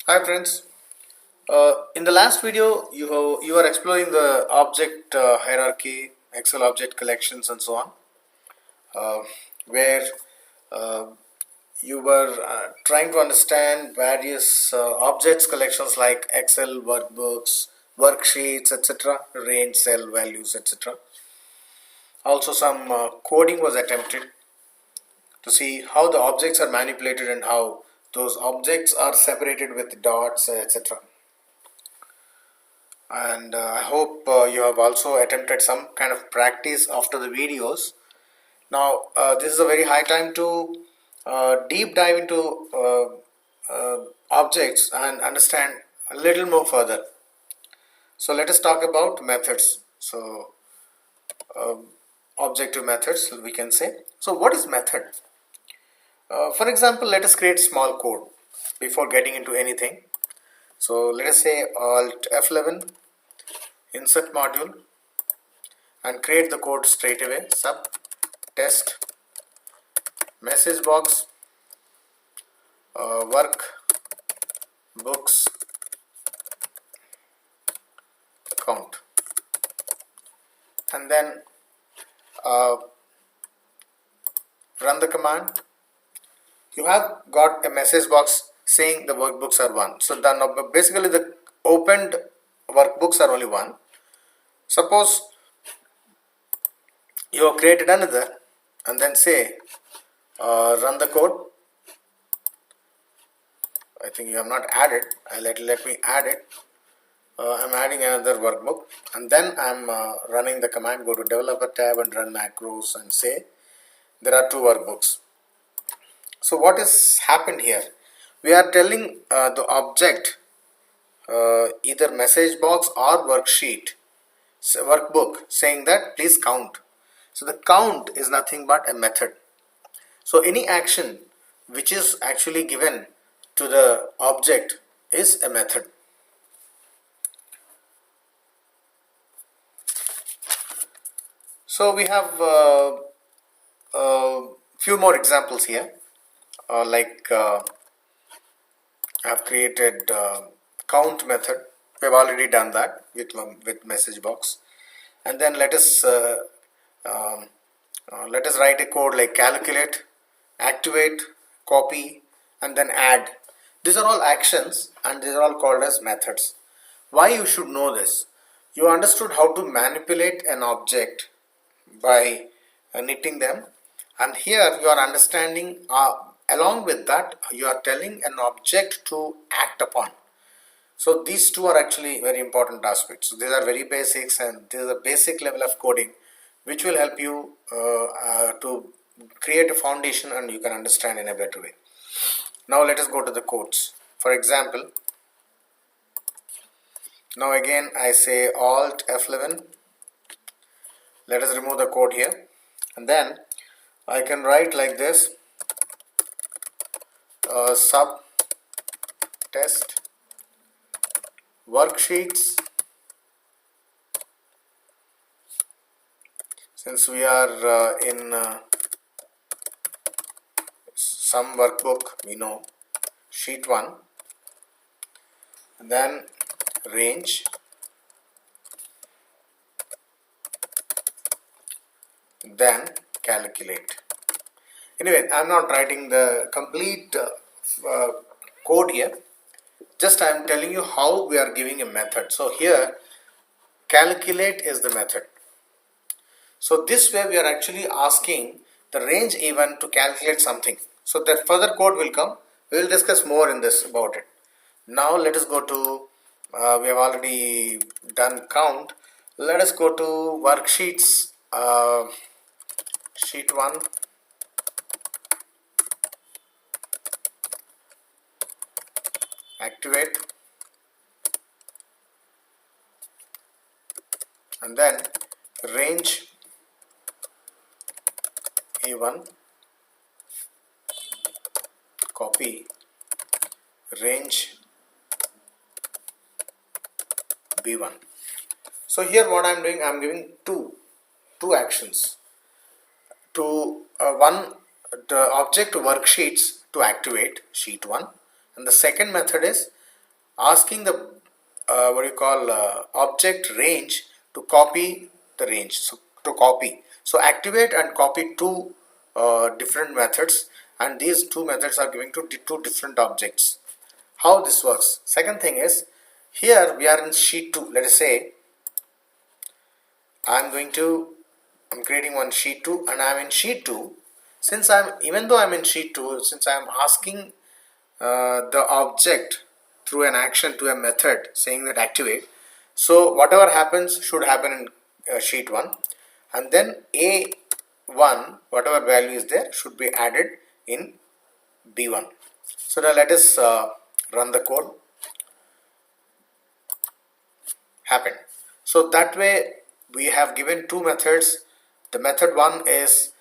Hi friends. In the last video, you are exploring the object hierarchy, Excel object collections, and so on, where uh, you were trying to understand various objects collections like Excel workbooks, worksheets, etc., range, cell values, etc. Also, some coding was attempted to see how the objects are manipulated and how those objects are separated with dots, etc. And I hope you have also attempted some kind of practice after the videos. Now this is a very high time to deep dive into objects and understand a little more further. So let us talk about methods. So objective methods, we can say. So what is method? For example, let us create small code before getting into anything. So let us say Alt F11, insert module, and create the code straight away. Sub test message box work books count, and then uh, run the command. You have got a message box saying the workbooks are 1. So done. Basically the opened workbooks are only 1. Suppose you have created another and then say run the code. I think you have not added. Let me add it. I'm adding another workbook, and then I'm running the command. Go to developer tab and run macros and say there are 2 workbooks. So what has happened here? We are telling the object either message box or worksheet, workbook, saying that please count. So the count is nothing but a method. So any action which is actually given to the object is a method. So we have few more examples here, like I have created count method. We have already done that with message box, and then um, let us write a code like calculate, activate, copy, and then add. These are all actions, and these are all called as methods. Why you should know this? You understood how to manipulate an object by knitting them, and here you are understanding along with that you are telling an object to act upon. So these two are actually very important aspects. So these are very basics, and this is a basic level of coding which will help you to create a foundation and you can understand in a better way. Now let us go to the codes. For example, now again I say Alt F11. Let us remove the code here, and then I can write like this, sub test worksheets. Since we are in some workbook, we know sheet 1, and then range, then calculate. Anyway, I'm not writing the complete code here, just I am telling you how we are giving a method. So here calculate is the method. So this way we are actually asking the range even to calculate something. So that further code will come. We will discuss more in this about it. Now let us go to, we have already done count. Let us go to worksheets, sheet 1, activate, and then range A1, copy, range B1. So here what I am doing, I am giving two actions. To one, the object worksheets to activate sheet 1, and the second method is asking the what do you call object range to copy the range. So to copy, so activate and copy two different methods, and these two methods are giving to two different objects. How this works? Second thing is, here we are in sheet 2. Let us say I'm creating one sheet 2 and I'm in sheet 2. Since even though I'm in sheet 2, since I'm asking the object through an action to a method saying that activate, so whatever happens should happen in sheet 1, and then A1, whatever value is there, should be added in B1. So now let us run the code. Happen. So that way we have given two methods. The method 1 is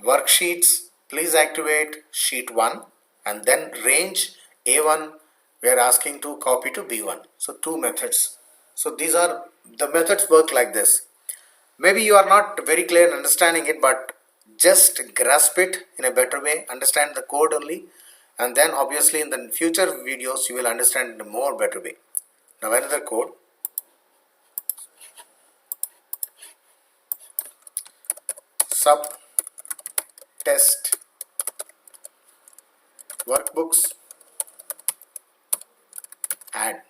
worksheets, please activate sheet 1, and then range A1 we are asking to copy to B1. So two methods. So these are the methods work like this. Maybe you are not very clear in understanding it, but just grasp it in a better way, understand the code only, and then obviously in the future videos you will understand in a more better way. Now another code. Sub test workbooks add.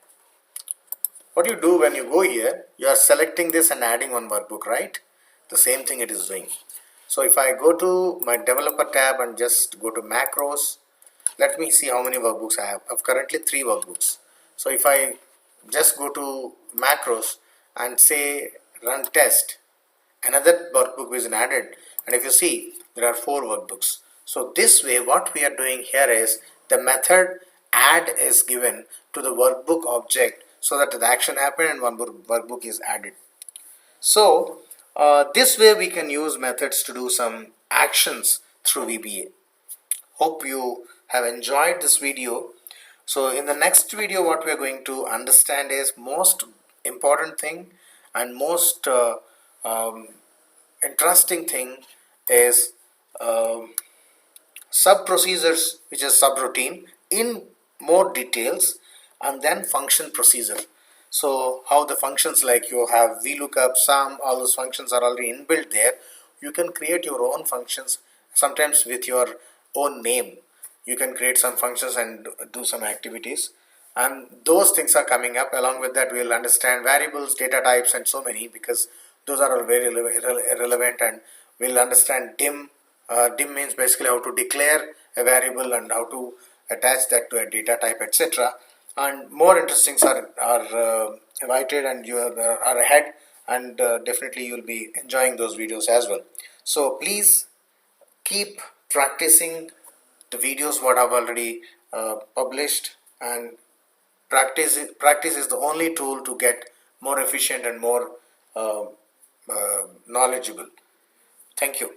What you do when you go here, you are selecting this and adding one workbook, right? The same thing it is doing. So if I go to my developer tab and just go to macros, let me see how many workbooks I have. I have currently 3 workbooks. So if I just go to macros and say run test, another workbook is added, and if you see there are 4 workbooks. So this way what we are doing here is the method add is given to the workbook object so that the action happen and one workbook is added. So this way we can use methods to do some actions through VBA. Hope you have enjoyed this video. So in the next video what we are going to understand is most important thing and most interesting thing is sub procedures, which is subroutine in more details, and then function procedure. So how the functions, like you have VLOOKUP, SUM, all those functions are already inbuilt there. You can create your own functions, sometimes with your own name. You can create some functions and do some activities, and those things are coming up. Along with that we will understand variables, data types, and so many, because those are all very relevant, and we'll understand dim. Dim means basically how to declare a variable and how to attach that to a data type, etc. And more interesting are invited, and you are ahead, and definitely you will be enjoying those videos as well. So please keep practicing the videos what I've already published, and practice is the only tool to get more efficient and more knowledgeable. Thank you.